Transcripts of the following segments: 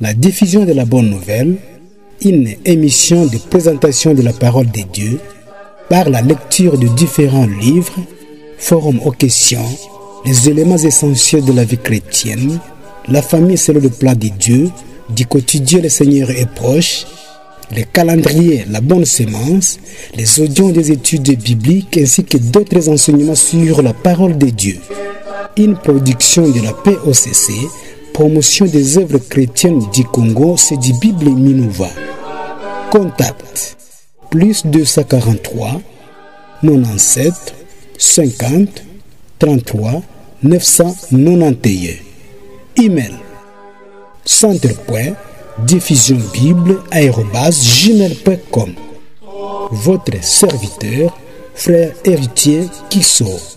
La diffusion de la bonne nouvelle, une émission de présentation de la parole de Dieu par la lecture de différents livres, forum aux questions, les éléments essentiels de la vie chrétienne, la famille selon le plan de Dieu, du quotidien le Seigneur est proche, les calendriers, la bonne sémence, les audios des études bibliques ainsi que d'autres enseignements sur la parole de Dieu. Une production de la POCC, promotion des œuvres chrétiennes du Congo, c'est du Bible Minova. Contact plus 243 97 50 33 991. Email centre.diffusionbible@gmail.com. Votre serviteur, frère héritier Kisso.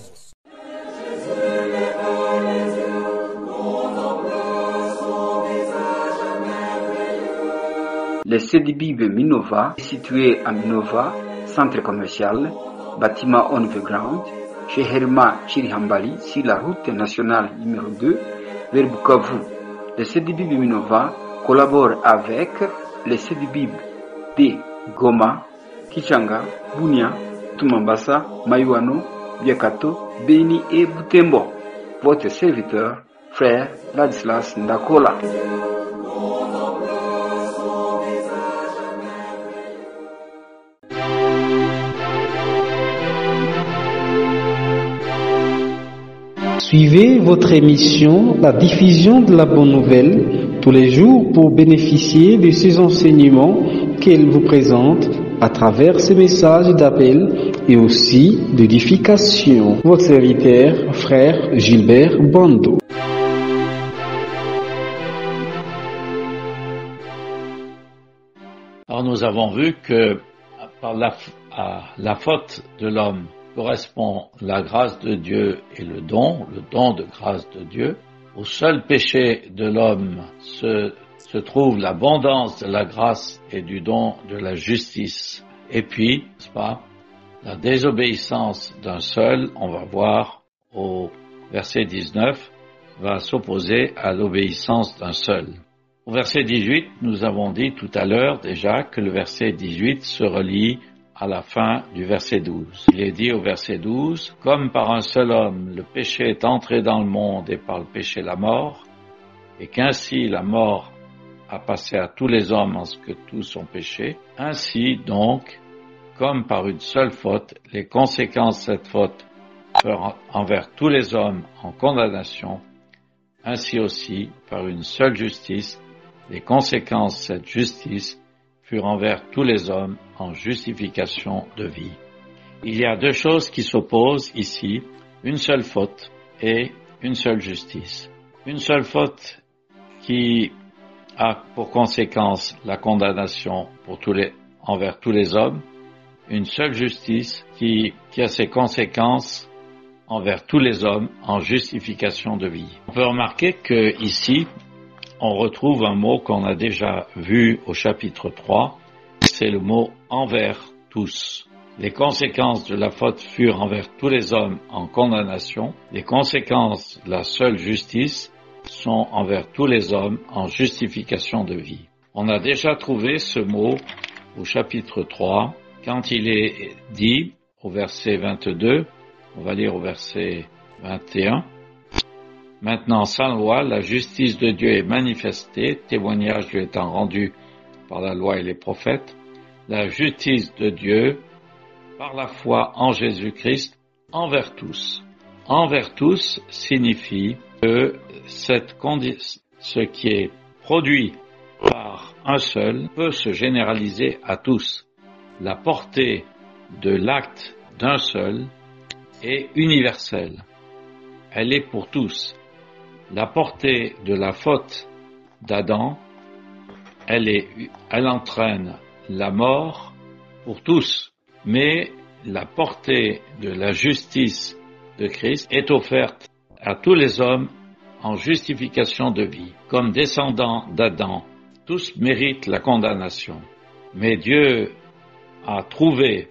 Le CDBIB Minova est situé à Minova, centre commercial, bâtiment underground, chez Herma Chirihambali, sur la route nationale numéro 2, vers Bukavu. Le CDBIB Minova collabore avec le CDBIB de Goma, Kichanga, Bunia, Tumambasa, Mayuano, Biakato, Beni et Butembo. Votre serviteur, frère Ladislas Ndakola. Suivez votre émission, la diffusion de la bonne nouvelle, tous les jours pour bénéficier de ces enseignements qu'elle vous présente à travers ces messages d'appel et aussi d'édification. Votre serviteur, frère Gilbert Bando. Alors nous avons vu que par la faute de l'homme correspond la grâce de Dieu et le don de grâce de Dieu. Au seul péché de l'homme se trouve l'abondance de la grâce et du don de la justice. Et puis, n'est-ce pas, la désobéissance d'un seul, on va voir au verset 19, va s'opposer à l'obéissance d'un seul. Au verset 18, nous avons dit tout à l'heure déjà que le verset 18 se relie à la fin du verset 12. Il est dit au verset 12, « Comme par un seul homme le péché est entré dans le monde et par le péché la mort, et qu'ainsi la mort a passé à tous les hommes en ce que tous ont péché, ainsi donc, comme par une seule faute, les conséquences de cette faute furent envers tous les hommes en condamnation, ainsi aussi, par une seule justice, les conséquences de cette justice furent envers tous les hommes en justification de vie. » Il y a deux choses qui s'opposent ici, une seule faute et une seule justice. Une seule faute qui a pour conséquence la condamnation envers tous les hommes, une seule justice qui a ses conséquences envers tous les hommes en justification de vie. On peut remarquer que ici, on retrouve un mot qu'on a déjà vu au chapitre 3, c'est le mot « envers tous ». Les conséquences de la faute furent envers tous les hommes en condamnation. Les conséquences de la seule justice sont envers tous les hommes en justification de vie. On a déjà trouvé ce mot au chapitre 3, quand il est dit au verset 22, on va lire au verset 21, « Maintenant, sans loi, la justice de Dieu est manifestée, témoignage lui étant rendu par la loi et les prophètes, la justice de Dieu par la foi en Jésus-Christ envers tous. » Envers tous signifie que ce qui est produit par un seul peut se généraliser à tous. La portée de l'acte d'un seul est universelle. Elle est pour tous. La portée de la faute d'Adam, elle entraîne la mort pour tous. Mais la portée de la justice de Christ est offerte à tous les hommes en justification de vie. Comme descendants d'Adam, tous méritent la condamnation. Mais Dieu a trouvé,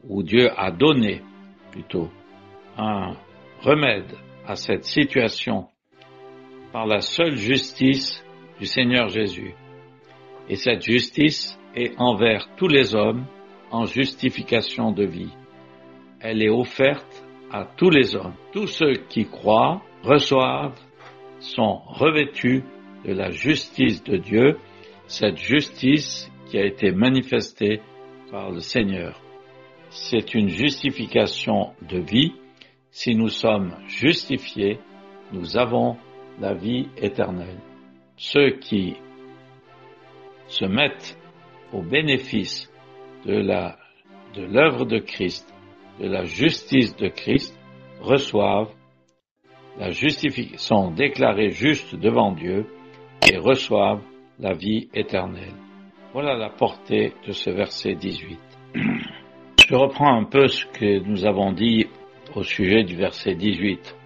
ou Dieu a donné plutôt, un remède à cette situation par la seule justice du Seigneur Jésus. Et cette justice est envers tous les hommes en justification de vie. Elle est offerte à tous les hommes. Tous ceux qui croient, reçoivent, sont revêtus de la justice de Dieu, cette justice qui a été manifestée par le Seigneur. C'est une justification de vie. Si nous sommes justifiés, nous avons la vie éternelle. Ceux qui se mettent au bénéfice de l'œuvre de Christ, de la justice de Christ, reçoivent la justification, sont déclarés justes devant Dieu et reçoivent la vie éternelle. Voilà la portée de ce verset 18. Je reprends un peu ce que nous avons dit au sujet du verset 18.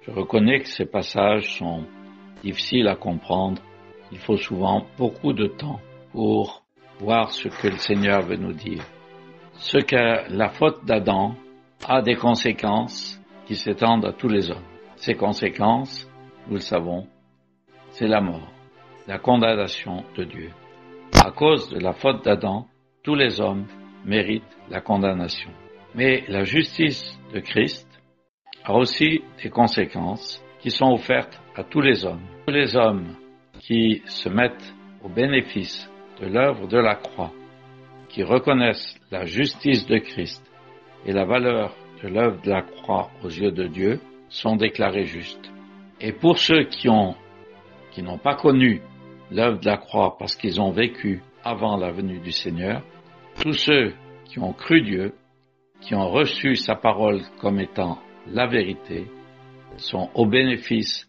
Je reconnais que ces passages sont difficiles à comprendre. Il faut souvent beaucoup de temps pour voir ce que le Seigneur veut nous dire. Ce que la faute d'Adam a des conséquences qui s'étendent à tous les hommes. Ces conséquences, nous le savons, c'est la mort, la condamnation de Dieu. À cause de la faute d'Adam, tous les hommes méritent la condamnation. Mais la justice de Christ a aussi des conséquences qui sont offertes à tous les hommes. Tous les hommes qui se mettent au bénéfice de l'œuvre de la croix, qui reconnaissent la justice de Christ et la valeur de l'œuvre de la croix aux yeux de Dieu, sont déclarés justes. Et pour ceux qui n'ont pas connu l'œuvre de la croix parce qu'ils ont vécu avant la venue du Seigneur, tous ceux qui ont cru Dieu, qui ont reçu sa parole comme étant la vérité, sont au bénéfice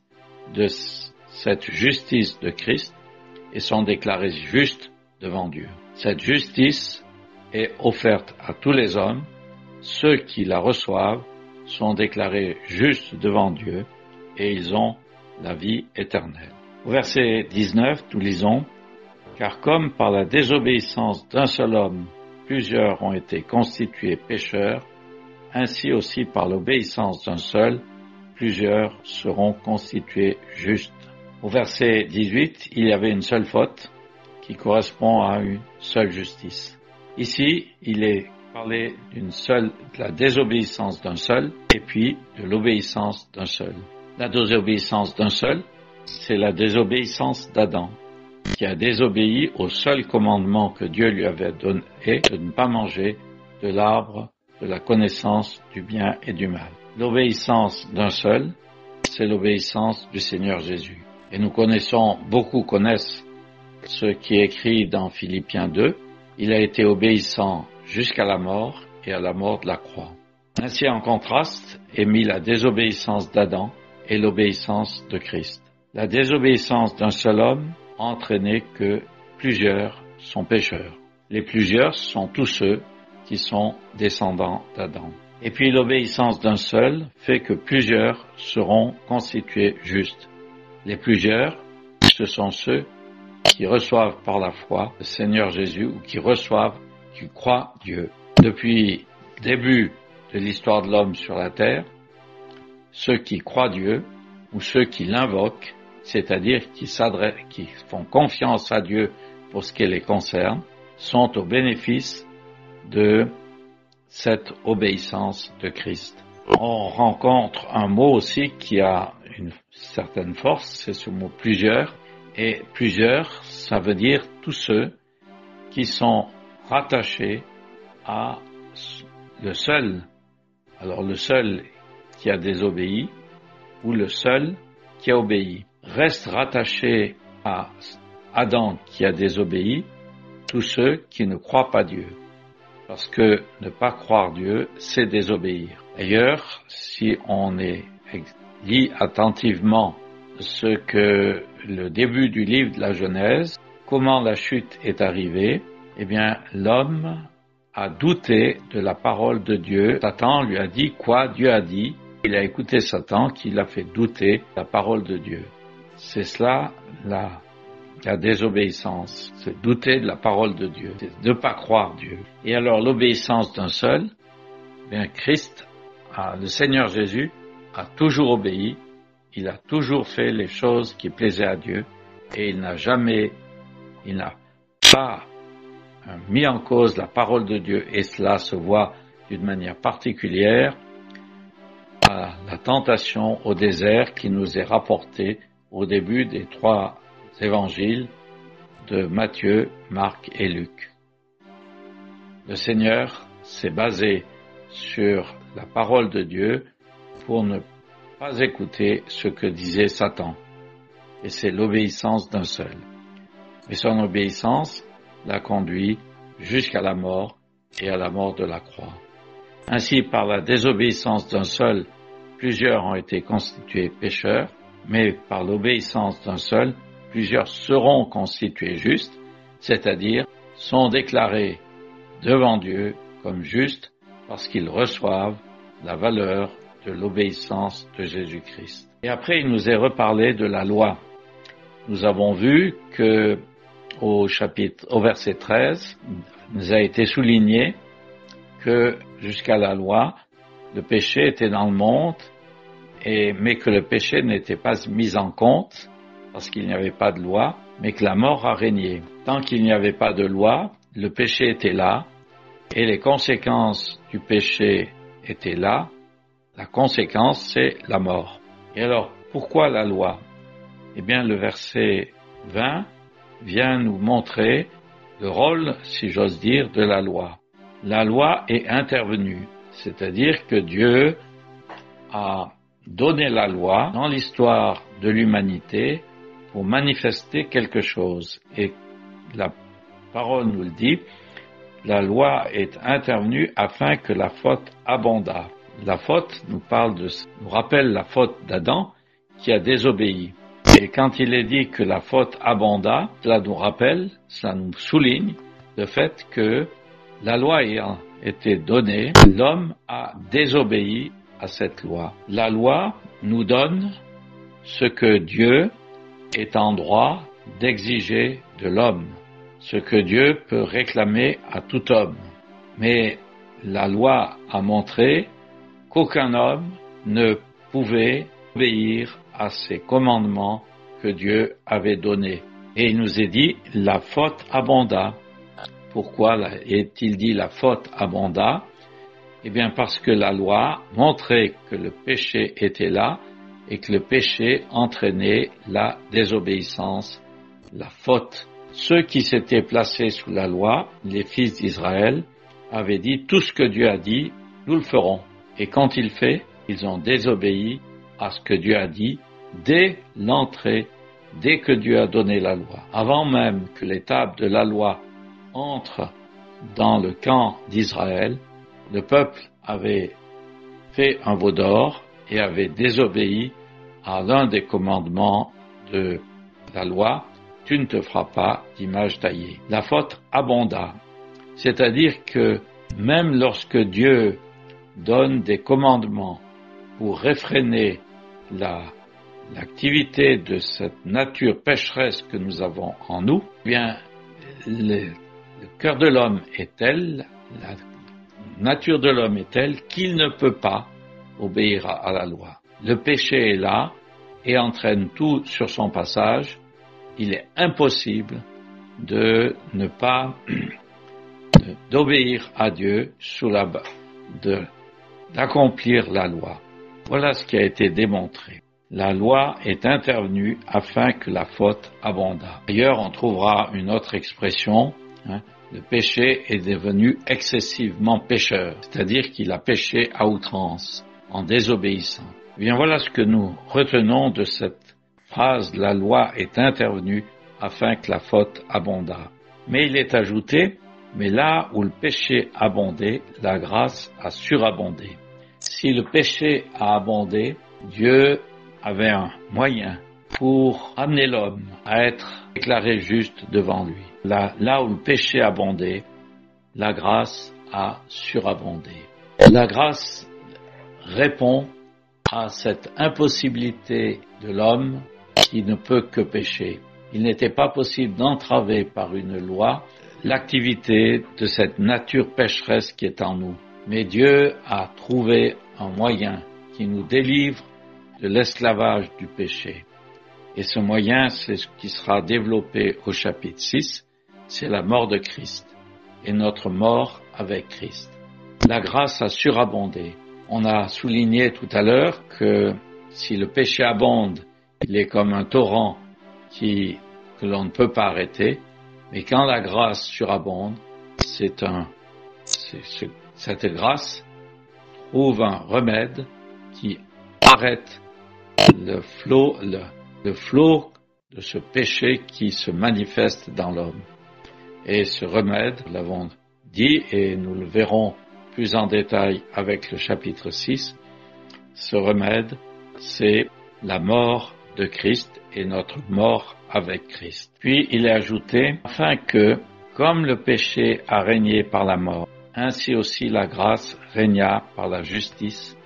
de cette justice de Christ et sont déclarés justes devant Dieu. Cette justice est offerte à tous les hommes. Ceux qui la reçoivent sont déclarés justes devant Dieu et ils ont la vie éternelle. Au verset 19, nous lisons « Car comme par la désobéissance d'un seul homme, plusieurs ont été constitués pécheurs, ainsi aussi par l'obéissance d'un seul, plusieurs seront constitués justes. » Au verset 18, il y avait une seule faute qui correspond à une seule justice. Ici, il est parlé de la désobéissance d'un seul et puis de l'obéissance d'un seul. La désobéissance d'un seul, c'est la désobéissance d'Adam, qui a désobéi au seul commandement que Dieu lui avait donné, de ne pas manger de l'arbre de la connaissance du bien et du mal. L'obéissance d'un seul, c'est l'obéissance du Seigneur Jésus. Et beaucoup connaissent ce qui est écrit dans Philippiens 2. Il a été obéissant jusqu'à la mort et à la mort de la croix. Ainsi, en contraste, est mis la désobéissance d'Adam et l'obéissance de Christ. La désobéissance d'un seul homme a entraîné que plusieurs sont pécheurs. Les plusieurs sont tous ceux qui sont descendants d'Adam. Et puis l'obéissance d'un seul fait que plusieurs seront constitués justes. Les plusieurs, ce sont ceux qui reçoivent par la foi le Seigneur Jésus ou qui croient Dieu. Depuis le début de l'histoire de l'homme sur la terre, ceux qui croient Dieu ou ceux qui l'invoquent, c'est-à-dire qui font confiance à Dieu pour ce qui les concerne, sont au bénéfice de cette obéissance de Christ. On rencontre un mot aussi qui a une certaine force, c'est ce mot plusieurs, et plusieurs, ça veut dire tous ceux qui sont rattachés à le seul. Alors le seul qui a désobéi ou le seul qui a obéi. Reste rattaché à Adam qui a désobéi, tous ceux qui ne croient pas Dieu. Parce que ne pas croire Dieu, c'est désobéir. D'ailleurs, si on lit attentivement ce que le début du livre de la Genèse, comment la chute est arrivée, eh bien, l'homme a douté de la parole de Dieu. Satan lui a dit quoi Dieu a dit. Il a écouté Satan qui l'a fait douter de la parole de Dieu. C'est cela la désobéissance, c'est douter de la parole de Dieu, c'est de ne pas croire Dieu. Et alors l'obéissance d'un seul, bien le Seigneur Jésus a toujours obéi, il a toujours fait les choses qui plaisaient à Dieu, et il n'a pas mis en cause la parole de Dieu, et cela se voit d'une manière particulière à la tentation au désert qui nous est rapportée au début des 3 évangiles de Matthieu, Marc et Luc. Le Seigneur s'est basé sur la parole de Dieu pour ne pas écouter ce que disait Satan. Et c'est l'obéissance d'un seul. Mais son obéissance l'a conduit jusqu'à la mort et à la mort de la croix. Ainsi, par la désobéissance d'un seul, plusieurs ont été constitués pécheurs, mais par l'obéissance d'un seul, plusieurs seront constitués justes, c'est-à-dire sont déclarés devant Dieu comme justes parce qu'ils reçoivent la valeur de l'obéissance de Jésus-Christ. Et après, il nous est reparlé de la loi. Nous avons vu que au verset 13, nous a été souligné que jusqu'à la loi, le péché était dans le monde, mais que le péché n'était pas mis en compte parce qu'il n'y avait pas de loi, mais que la mort a régné. Tant qu'il n'y avait pas de loi, le péché était là, et les conséquences du péché étaient là. La conséquence, c'est la mort. Et alors, pourquoi la loi? Eh bien, le verset 20 vient nous montrer le rôle, si j'ose dire, de la loi. La loi est intervenue, c'est-à-dire que Dieu a donné la loi dans l'histoire de l'humanité pour manifester quelque chose. Et la parole nous le dit, la loi est intervenue afin que la faute abondât. La faute nous rappelle la faute d'Adam qui a désobéi. Et quand il est dit que la faute abonda, cela nous souligne le fait que la loi ayant été donnée, l'homme a désobéi à cette loi. La loi nous donne ce que Dieu est en droit d'exiger de l'homme, ce que Dieu peut réclamer à tout homme. Mais la loi a montré qu'aucun homme ne pouvait obéir à ces commandements que Dieu avait donnés. Et il nous est dit, la faute abonda. Pourquoi est-il dit la faute abonda? Eh bien parce que la loi montrait que le péché était là et que le péché entraînait la désobéissance, la faute. Ceux qui s'étaient placés sous la loi, les fils d'Israël, avaient dit tout ce que Dieu a dit, nous le ferons. Et quand il fait, ils ont désobéi à ce que Dieu a dit dès que Dieu a donné la loi. Avant même que les tables de la loi entrent dans le camp d'Israël, le peuple avait fait un veau d'or et avait désobéi à l'un des commandements de la loi, tu ne te feras pas d'image taillée. La faute abonda, c'est-à-dire que même lorsque Dieu donne des commandements pour réfréner l'activité de cette nature pécheresse que nous avons en nous, eh bien, le cœur de l'homme est tel, la nature de l'homme est telle qu'il ne peut pas obéir à la loi. Le péché est là et entraîne tout sur son passage. Il est impossible d'obéir à Dieu d'accomplir la loi. Voilà ce qui a été démontré. La loi est intervenue afin que la faute abondât. D'ailleurs, on trouvera une autre expression, le péché est devenu excessivement pécheur, c'est-à-dire qu'il a péché à outrance, en désobéissant. Eh bien, voilà ce que nous retenons de cette phrase, la loi est intervenue afin que la faute abondât. Mais il est ajouté, mais là où le péché abondait, la grâce a surabondé. Si le péché a abondé, Dieu avait un moyen pour amener l'homme à être déclaré juste devant lui. Là où le péché abondait, la grâce a surabondé. La grâce répond à cette impossibilité de l'homme qui ne peut que pécher. Il n'était pas possible d'entraver par une loi l'activité de cette nature pécheresse qui est en nous. Mais Dieu a trouvé un moyen qui nous délivre de l'esclavage du péché. Et ce moyen, c'est ce qui sera développé au chapitre 6, c'est la mort de Christ et notre mort avec Christ. La grâce a surabondé. On a souligné tout à l'heure que si le péché abonde, il est comme un torrent que l'on ne peut pas arrêter, mais quand la grâce surabonde, cette grâce trouve un remède qui arrête le flot de ce péché qui se manifeste dans l'homme. Et ce remède, nous l'avons dit et nous le verrons plus en détail avec le chapitre 6, ce remède, c'est la mort de Christ et notre mort avec Christ. Puis il est ajouté, afin que, comme le péché a régné par la mort, ainsi aussi la grâce régna par la justice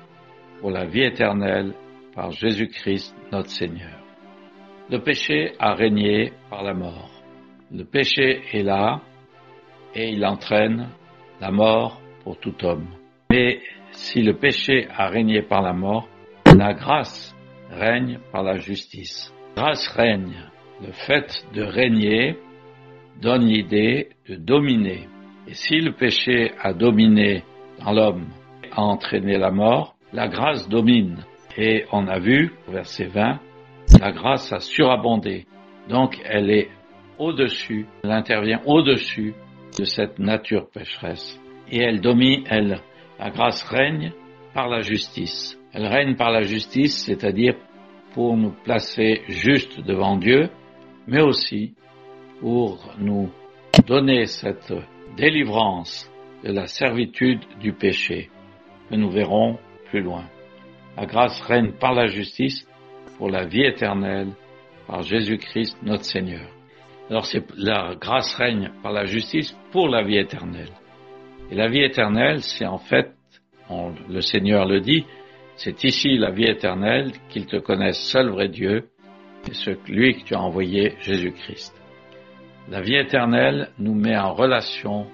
pour la vie éternelle par Jésus-Christ notre Seigneur. Le péché a régné par la mort. Le péché est là et il entraîne la mort pour tout homme. Mais si le péché a régné par la mort, la grâce règne par la justice. La grâce règne. Le fait de régner donne l'idée de dominer. Et si le péché a dominé dans l'homme, a entraîné la mort, la grâce domine. Et on a vu, au verset 20, la grâce a surabondé. Donc elle est au-dessus, elle intervient au-dessus de cette nature pécheresse. Et elle domine, la grâce règne par la justice. Elle règne par la justice, c'est-à-dire pour nous placer juste devant Dieu, mais aussi pour nous donner cette délivrance de la servitude du péché, que nous verrons plus loin. La grâce règne par la justice pour la vie éternelle, par Jésus-Christ notre Seigneur. Alors la grâce règne par la justice pour la vie éternelle. Et la vie éternelle, c'est en fait, le Seigneur le dit, c'est ici la vie éternelle, qu'ils te connaissent seul vrai Dieu, et celui que tu as envoyé, Jésus-Christ. La vie éternelle nous met en relation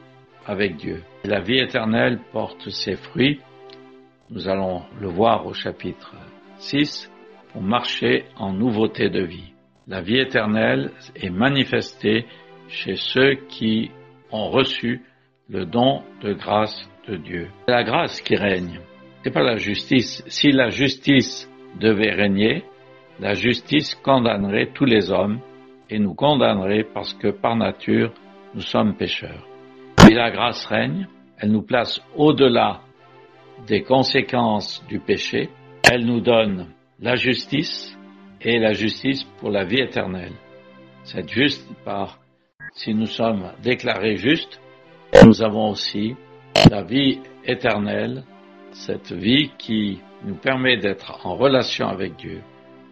avec Dieu. Et la vie éternelle porte ses fruits, nous allons le voir au chapitre 6, pour marcher en nouveauté de vie. La vie éternelle est manifestée chez ceux qui ont reçu le don de grâce de Dieu. C'est la grâce qui règne, c'est pas la justice. Si la justice devait régner, la justice condamnerait tous les hommes et nous condamnerait parce que par nature, nous sommes pécheurs. Mais la grâce règne, elle nous place au-delà des conséquences du péché, elle nous donne la justice et la justice pour la vie éternelle. Cette juste part, si nous sommes déclarés justes, nous avons aussi la vie éternelle, cette vie qui nous permet d'être en relation avec Dieu.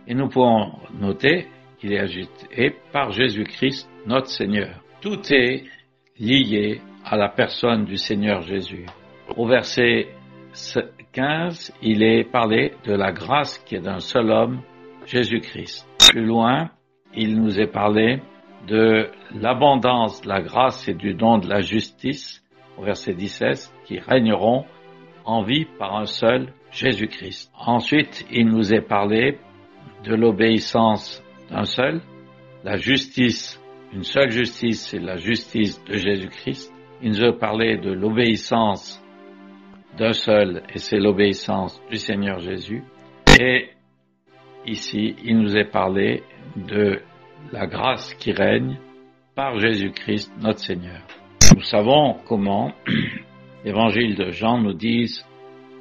Et nous pouvons noter qu'il est ajouté par Jésus-Christ, notre Seigneur. Tout est lié à la personne du Seigneur Jésus. Au verset 15, il est parlé de la grâce qui est d'un seul homme, Jésus-Christ. Plus loin, il nous est parlé de l'abondance de la grâce et du don de la justice, au verset 17, qui régneront en vie par un seul, Jésus-Christ. Ensuite, il nous est parlé de l'obéissance d'un seul, la justice, une seule justice, c'est la justice de Jésus-Christ. Il nous a parlé de l'obéissance d'un seul, et c'est l'obéissance du Seigneur Jésus. Et ici, il nous est parlé de la grâce qui règne par Jésus-Christ, notre Seigneur. Nous savons comment l'Évangile de Jean nous dit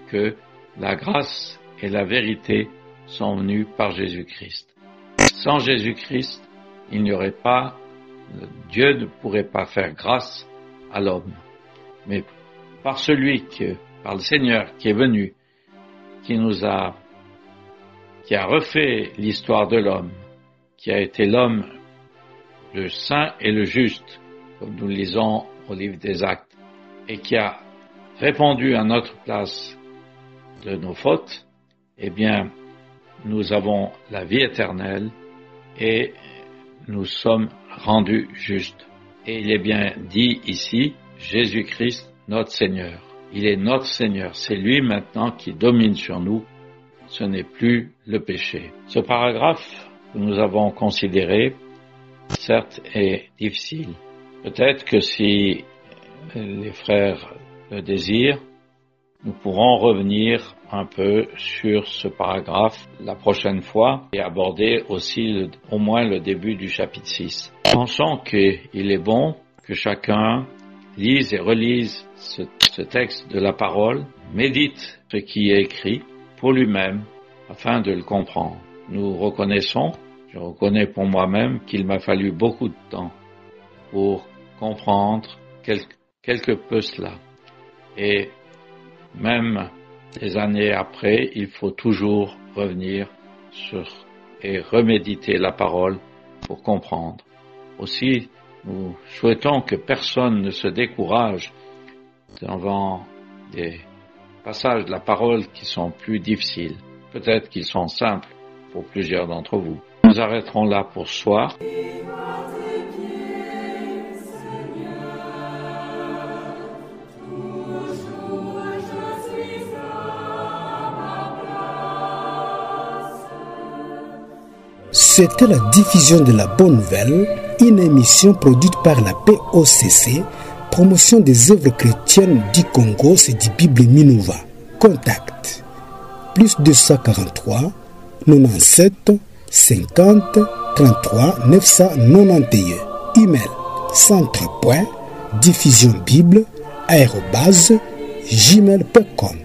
que la grâce et la vérité sont venues par Jésus-Christ. Sans Jésus-Christ, il n'y aurait pas, Dieu ne pourrait pas faire grâce à l'homme. Mais par par le Seigneur qui est venu, qui a refait l'histoire de l'homme, qui a été l'homme, le saint et le juste, comme nous le lisons au livre des Actes, et qui a répondu à notre place de nos fautes, eh bien, nous avons la vie éternelle et nous sommes rendus justes. Et il est bien dit ici, Jésus-Christ, notre Seigneur. Il est notre Seigneur. C'est lui maintenant qui domine sur nous. Ce n'est plus le péché. Ce paragraphe que nous avons considéré, certes, est difficile. Peut-être que si les frères le désirent, nous pourrons revenir un peu sur ce paragraphe la prochaine fois et aborder aussi au moins le début du chapitre 6. Pensons qu'il est bon que chacun lise et relise ce texte de la parole, médite ce qui est écrit pour lui-même afin de le comprendre. Nous reconnaissons, je reconnais pour moi-même qu'il m'a fallu beaucoup de temps pour comprendre quelque peu cela. Et même des années après, il faut toujours revenir et reméditer la parole pour comprendre. Aussi, nous souhaitons que personne ne se décourage devant des passages de la parole qui sont plus difficiles. Peut-être qu'ils sont simples pour plusieurs d'entre vous. Nous arrêterons là pour ce soir. C'était la diffusion de la Bonne Nouvelle, une émission produite par la POCC, promotion des œuvres chrétiennes du Congo, c'est du Bible Minova. Contact plus 243 97 50 33 991. Email centre.diffusionbible@gmail.com.